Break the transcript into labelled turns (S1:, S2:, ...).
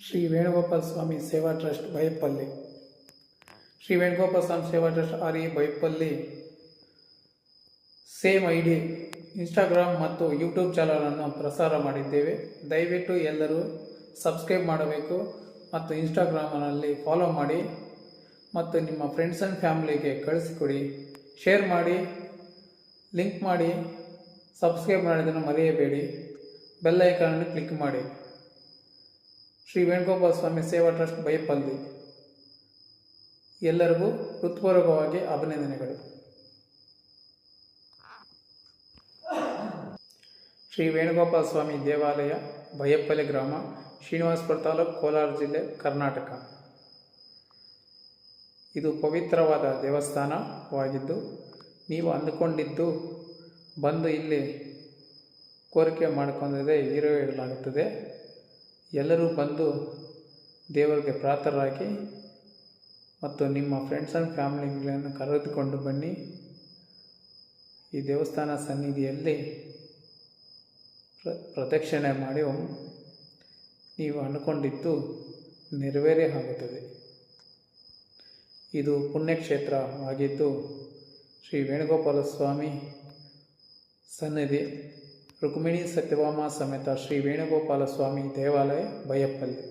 S1: ಶ್ರೀ ವೇಣುಗೋಪಾಲ ಸ್ವಾಮಿ ಸೇವಾ ಟ್ರಸ್ಟ್ ಬೈಯಪ್ಪಲ್ಲಿ. ಶ್ರೀ ವೇಣುಗೋಪಾಲ ಸ್ವಾಮಿ ಸೇವಾ trust ಆರ್.ಇ. ಬೈಯಪ್ಪಲ್ಲಿ same ID Instagram ಮತ್ತು ಯೂಟ್ಯೂಬ್ ಚಾನಲನ್ನು ಪ್ರಸಾರ ಮಾಡಿದ್ದೇವೆ. ದಯವಿಟ್ಟು ಎಲ್ಲರೂ ಸಬ್ಸ್ಕ್ರೈಬ್ ಮಾಡಬೇಕು ಮತ್ತು ಇನ್ಸ್ಟಾಗ್ರಾಮ್ನಲ್ಲಿ ಫಾಲೋ ಮಾಡಿ ಮತ್ತು ನಿಮ್ಮ ಫ್ರೆಂಡ್ಸ್ ಆ್ಯಂಡ್ ಫ್ಯಾಮಿಲಿಗೆ ಕಳಿಸಿಕೊಡಿ. ಶೇರ್ ಮಾಡಿ, ಲಿಂಕ್ ಮಾಡಿ, ಸಬ್ಸ್ಕ್ರೈಬ್ ಮಾಡೋದನ್ನು ಮರೆಯಬೇಡಿ. ಬೆಲ್ ಐಕಾನನ್ನು ಕ್ಲಿಕ್ ಮಾಡಿ. ಶ್ರೀ ವೇಣುಗೋಪಾಲ ಸ್ವಾಮಿ ಸೇವಾ ಟ್ರಸ್ಟ್ ಬೈಯಪ್ಪಲ್ಲಿ ಎಲ್ಲರಿಗೂ ಹೃತ್ಪೂರ್ವಕವಾಗಿ ಅಭಿನಂದನೆಗಳು. ಶ್ರೀ ವೇಣುಗೋಪಾಲ ಸ್ವಾಮಿ ದೇವಾಲಯ, ಬೈಯಪ್ಪಲ್ಲಿ ಗ್ರಾಮ, ಶ್ರೀನಿವಾಸಪುರ ತಾಲೂಕು, ಕೋಲಾರ ಜಿಲ್ಲೆ, ಕರ್ನಾಟಕ. ಇದು ಪವಿತ್ರವಾದ ದೇವಸ್ಥಾನವಾಗಿದ್ದು, ನೀವು ಅಂದುಕೊಂಡಿದ್ದು ಬಂದು ಇಲ್ಲಿ ಕೋರಿಕೆ ಮಾಡಿಕೊಂಡಿದೆ ಈಡೇರಿಸಲಾಗುತ್ತದೆ. ಎಲ್ಲರೂ ಬಂದು ದೇವರಿಗೆ ಪ್ರಾರ್ಥರಾಗಿ ಮತ್ತು ನಿಮ್ಮ ಫ್ರೆಂಡ್ಸ್ ಆ್ಯಂಡ್ ಫ್ಯಾಮಿಲಿಗಳನ್ನು ಕರೆದುಕೊಂಡು ಬನ್ನಿ. ಈ ದೇವಸ್ಥಾನ ಸನ್ನಿಧಿಯಲ್ಲಿ ಪ್ರದಕ್ಷಿಣೆ ಮಾಡಿ ನೀವು ಅಂದುಕೊಂಡಿದ್ದು ನೆರವೇರೇ ಆಗುತ್ತದೆ. ಇದು ಪುಣ್ಯಕ್ಷೇತ್ರವಾಗಿದ್ದು, ಶ್ರೀ ವೇಣುಗೋಪಾಲ ಸ್ವಾಮಿ ಸನ್ನಿಧಿ ರುಕ್ಮಿಣಿ ಸತ್ಯಭಾಮ ಸಮೇತ ಶ್ರೀ ವೇಣುಗೋಪಾಲ ಸ್ವಾಮಿ ದೇವಾಲಯ, ಬೈಯಪ್ಪಲ್ಲಿ.